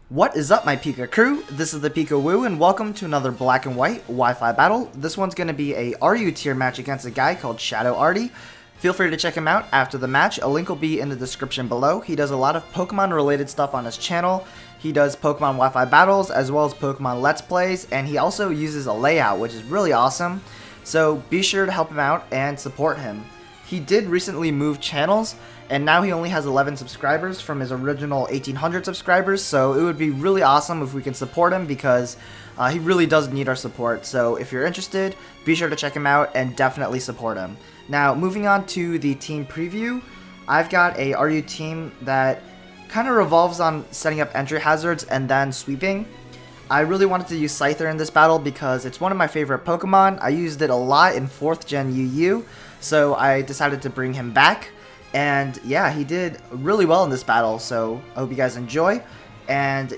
What is up, my Pika crew? This is the ThePikaWu, and welcome to another black and white Wi-Fi battle. This one's going to be a RU tier match against a guy called Shadow Artie. Feel free to check him out after the match. A link will be in the description below. He does a lot of Pokemon related stuff on his channel. He does Pokemon Wi-Fi battles as well as Pokemon Let's Plays, and he also uses a layout, which is really awesome. So be sure to help him out and support him. He did recently move channels, and now he only has 11 subscribers from his original 1,800 subscribers, so it would be really awesome if we can support him because he really does need our support. So if you're interested, be sure to check him out and definitely support him. Now, moving on to the team preview, I've got a RU team that kind of revolves on setting up entry hazards and then sweeping. I really wanted to use Scyther in this battle because it's one of my favorite Pokemon. I used it a lot in 4th Gen UU, so I decided to bring him back. And yeah, he did really well in this battle, so I hope you guys enjoy. And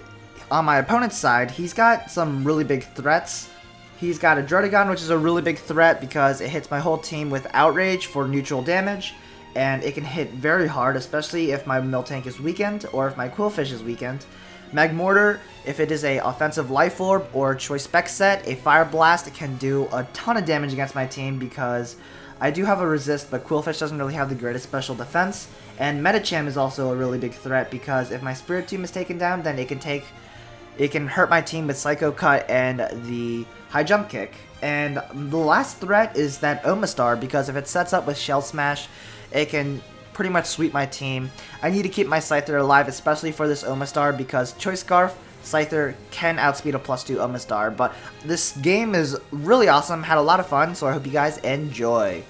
on my opponent's side, he's got some really big threats. He's got a Druddigon, which is a really big threat because it hits my whole team with Outrage for neutral damage. And it can hit very hard, especially if my Miltank is weakened or if my Quillfish is weakened. Magmortar, if it is a offensive Life Orb or Choice Spec set, a Fire Blast can do a ton of damage against my team because I do have a resist, but Quillfish doesn't really have the greatest special defense. And Medicham is also a really big threat because if my Spirit Tomb is taken down, then it can hurt my team with Psycho Cut and the High Jump Kick. And the last threat is that Omastar, because if it sets up with Shell Smash, it can pretty much sweep my team. I need to keep my Scyther alive, especially for this Omastar, because Choice Scarf, Scyther can outspeed a +2 Omastar. But this game is really awesome, had a lot of fun, so I hope you guys enjoy.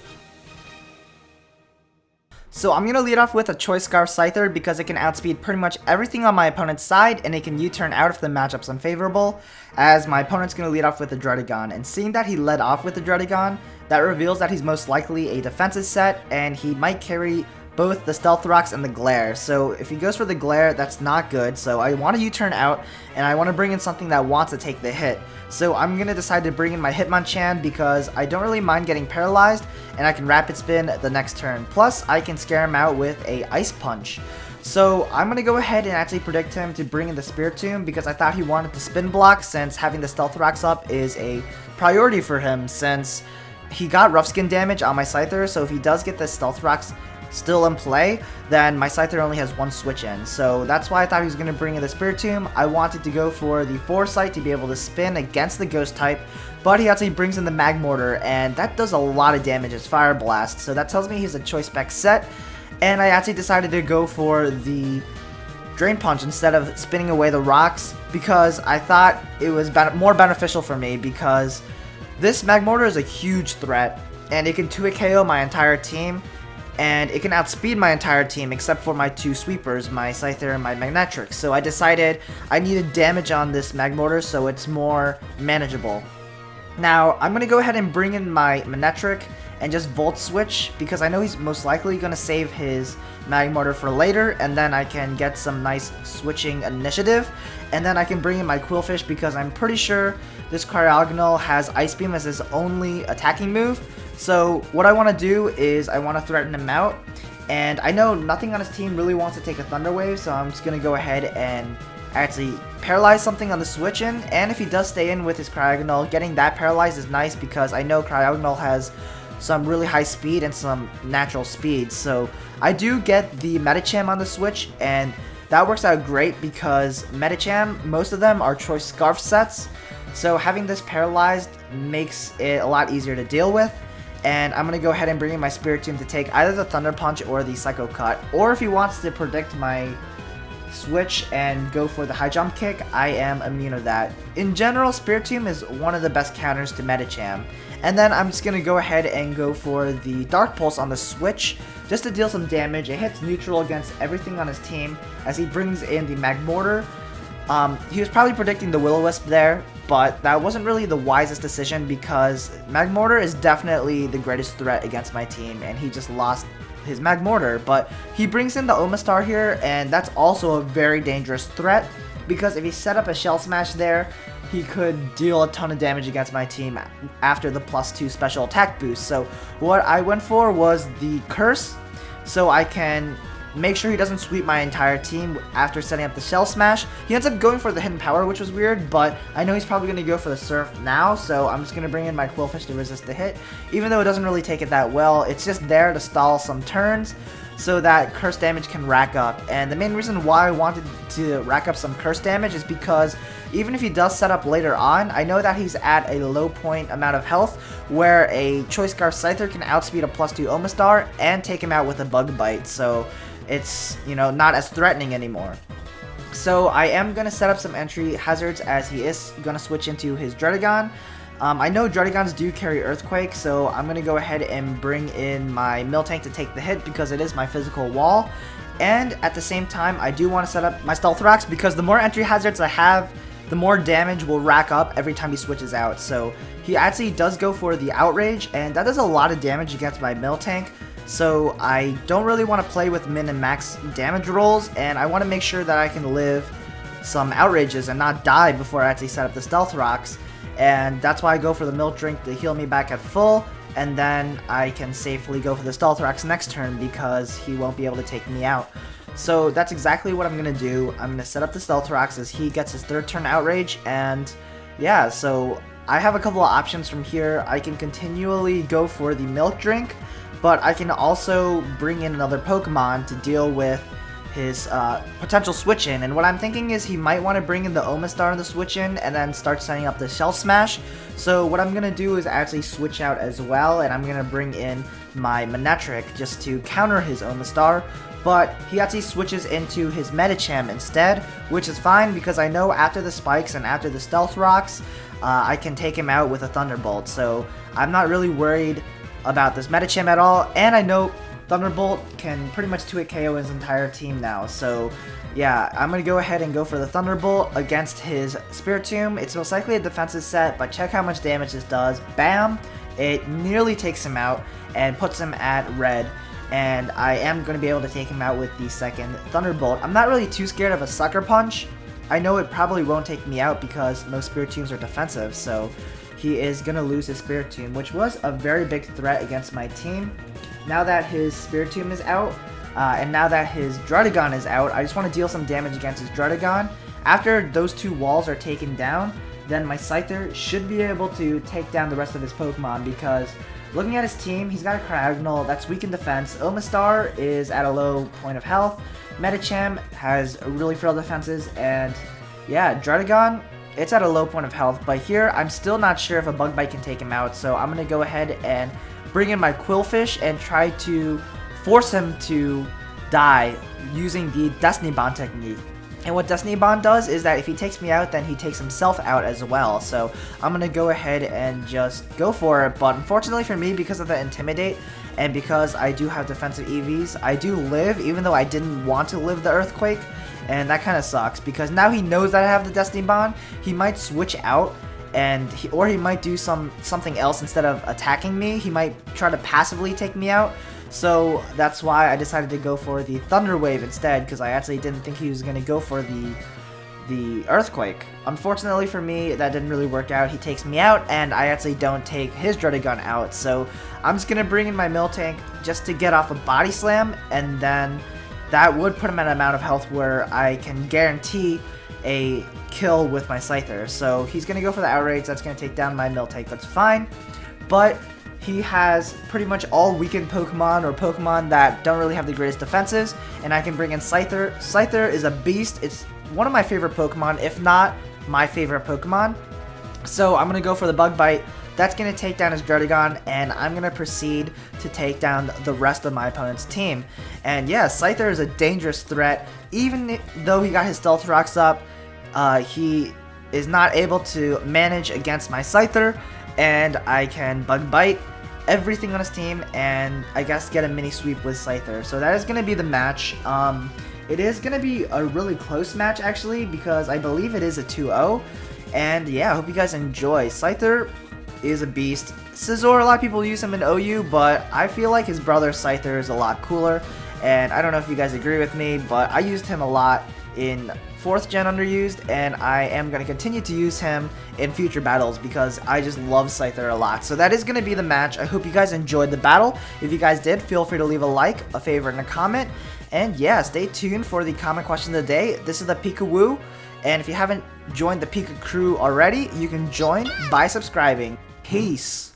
So I'm going to lead off with a Choice Scarf Scyther because it can outspeed pretty much everything on my opponent's side, and it can U-turn out if the matchup's unfavorable, as my opponent's going to lead off with a Druddigon. And seeing that he led off with the Druddigon, that reveals that he's most likely a defensive set, and he might carry both the Stealth Rocks and the Glare. So if he goes for the Glare, that's not good. So I want to U-turn out, and I want to bring in something that wants to take the hit. So I'm going to decide to bring in my Hitmonchan because I don't really mind getting paralyzed, and I can Rapid Spin the next turn. Plus, I can scare him out with a Ice Punch. So I'm going to go ahead and actually predict him to bring in the Spirit Tomb because I thought he wanted to Spin Block, since having the Stealth Rocks up is a priority for him since he got Rough Skin damage on my Scyther. So if he does get the Stealth Rocks still in play, then my Scyther only has one switch in. So that's why I thought he was going to bring in the Spirit Tomb. I wanted to go for the Foresight to be able to spin against the Ghost type, but he actually brings in the Magmortar, and that does a lot of damage as Fire Blast. So that tells me he's a Choice Spec set, and I actually decided to go for the Drain Punch instead of spinning away the rocks because I thought it was more beneficial for me because this Magmortar is a huge threat, and it can 2-hit KO my entire team, and it can outspeed my entire team except for my two sweepers, my Scyther and my Magnetrix. So I decided I needed damage on this Magmortar so it's more manageable. Now I'm going to go ahead and bring in my Magnetric and just Volt Switch because I know he's most likely going to save his Magmortar for later, and then I can get some nice switching initiative, and then I can bring in my Quillfish because I'm pretty sure this Cryogonal has Ice Beam as his only attacking move. So what I want to do is I want to threaten him out, and I know nothing on his team really wants to take a Thunder Wave, so I'm just going to go ahead and actually paralyze something on the switch in, and if he does stay in with his Cryogonal, getting that paralyzed is nice because I know Cryogonal has some really high speed and some natural speed. So I do get the Medicham on the switch, and that works out great because Medicham, most of them are Choice Scarf sets, so having this paralyzed makes it a lot easier to deal with. And I'm going to go ahead and bring in my Spirit Tomb to take either the Thunder Punch or the Psycho Cut. Or if he wants to predict my switch and go for the High Jump Kick, I am immune to that. In general, Spirit Tomb is one of the best counters to Medicham. And then I'm just going to go ahead and go for the Dark Pulse on the switch just to deal some damage. It hits neutral against everything on his team as he brings in the Magmortar. He was probably predicting the Will-O-Wisp there, but that wasn't really the wisest decision because Magmortar is definitely the greatest threat against my team, and he just lost his Magmortar. But he brings in the Omastar here, and that's also a very dangerous threat because if he set up a Shell Smash there, he could deal a ton of damage against my team after the +2 special attack boost. So what I went for was the Curse, so I can make sure he doesn't sweep my entire team after setting up the Shell Smash. He ends up going for the Hidden Power, which was weird, but I know he's probably going to go for the Surf now, so I'm just going to bring in my Quillfish to resist the hit. Even though it doesn't really take it that well, it's just there to stall some turns so that curse damage can rack up. And the main reason why I wanted to rack up some curse damage is because even if he does set up later on, I know that he's at a low point amount of health where a Choice Scarf Scyther can outspeed a +2 Omastar and take him out with a Bug Bite, so it's, you know, not as threatening anymore. So I am going to set up some entry hazards as he is going to switch into his Dredagon. I know Dredagons do carry Earthquake, so I'm going to go ahead and bring in my Miltank to take the hit because it is my physical wall. And at the same time, I do want to set up my Stealthrax because the more entry hazards I have, the more damage will rack up every time he switches out. So he actually does go for the Outrage, and that does a lot of damage against my Miltank. So I don't really want to play with min and max damage rolls, and I want to make sure that I can live some Outrages and not die before I actually set up the Stealth Rocks. And that's why I go for the Milk Drink to heal me back at full, and then I can safely go for the Stealth Rocks next turn because he won't be able to take me out. So that's exactly what I'm going to do. I'm going to set up the Stealth Rocks as he gets his 3rd turn Outrage, and yeah, so I have a couple of options from here. I can continually go for the Milk Drink, but I can also bring in another Pokemon to deal with his potential switch-in, and what I'm thinking is he might want to bring in the Omastar in the switch-in and then start setting up the Shell Smash. So what I'm going to do is actually switch out as well, and I'm going to bring in my Manectric just to counter his Omastar, but he actually switches into his Medicham instead, which is fine because I know after the Spikes and after the Stealth Rocks, I can take him out with a Thunderbolt, so I'm not really worried about this Medicham at all, and I know Thunderbolt can pretty much 2-hit KO his entire team now, so yeah, I'm going to go ahead and go for the Thunderbolt against his Spiritomb. It's most likely a defensive set, but check how much damage this does. Bam! It nearly takes him out and puts him at red, and I am going to be able to take him out with the second Thunderbolt. I'm not really too scared of a Sucker Punch. I know it probably won't take me out because most Spiritombs are defensive, so he is going to lose his Spiritomb, which was a very big threat against my team. Now that his Spiritomb is out, and now that his Dredagon is out, I just want to deal some damage against his Dredagon. After those 2 walls are taken down, then my Scyther should be able to take down the rest of his Pokemon because looking at his team, he's got a Cryogonal that's weak in defense, Omastar is at a low point of health, Medicham has really frail defenses, and yeah, Dredagon, it's at a low point of health, but here I'm still not sure if a Bug Bite can take him out, so I'm going to go ahead and bring in my Quillfish and try to force him to die using the Destiny Bond technique. And what Destiny Bond does is that if he takes me out, then he takes himself out as well. So I'm going to go ahead and just go for it. But unfortunately for me, because of the Intimidate and because I do have defensive EVs, I do live even though I didn't want to live the Earthquake. And that kind of sucks because now he knows that I have the Destiny Bond. He might switch out, and or he might do something else instead of attacking me. He might try to passively take me out. So that's why I decided to go for the Thunder Wave instead, because I actually didn't think he was going to go for the Earthquake. Unfortunately for me, that didn't really work out. He takes me out, and I actually don't take his Dredagon out. So I'm just going to bring in my Miltank just to get off a Body Slam, and then that would put him at an amount of health where I can guarantee a kill with my Scyther. So he's going to go for the Outrage. That's going to take down my Miltank. That's fine. But he has pretty much all weakened Pokemon or Pokemon that don't really have the greatest defenses. And I can bring in Scyther. Scyther is a beast. It's one of my favorite Pokemon, if not my favorite Pokemon. So I'm going to go for the Bug Bite. That's going to take down his Dredagon, and I'm going to proceed to take down the rest of my opponent's team. And yeah, Scyther is a dangerous threat. Even though he got his Stealth Rocks up, he is not able to manage against my Scyther, and I can Bug Bite everything on his team and I guess get a mini sweep with Scyther. So that is going to be the match. It is going to be a really close match actually, because I believe it is a 2-0. And yeah, I hope you guys enjoy. Scyther is a beast. Scizor, a lot of people use him in OU, but I feel like his brother Scyther is a lot cooler. And I don't know if you guys agree with me, but I used him a lot in 4th gen underused, and I am going to continue to use him in future battles because I just love Scyther a lot. So that is going to be the match. I hope you guys enjoyed the battle. If you guys did, feel free to leave a like, a favorite, and a comment. And yeah, stay tuned for the comment question of the day. This is the ThePikaWu, and if you haven't joined the Pika crew already, you can join by subscribing. Peace.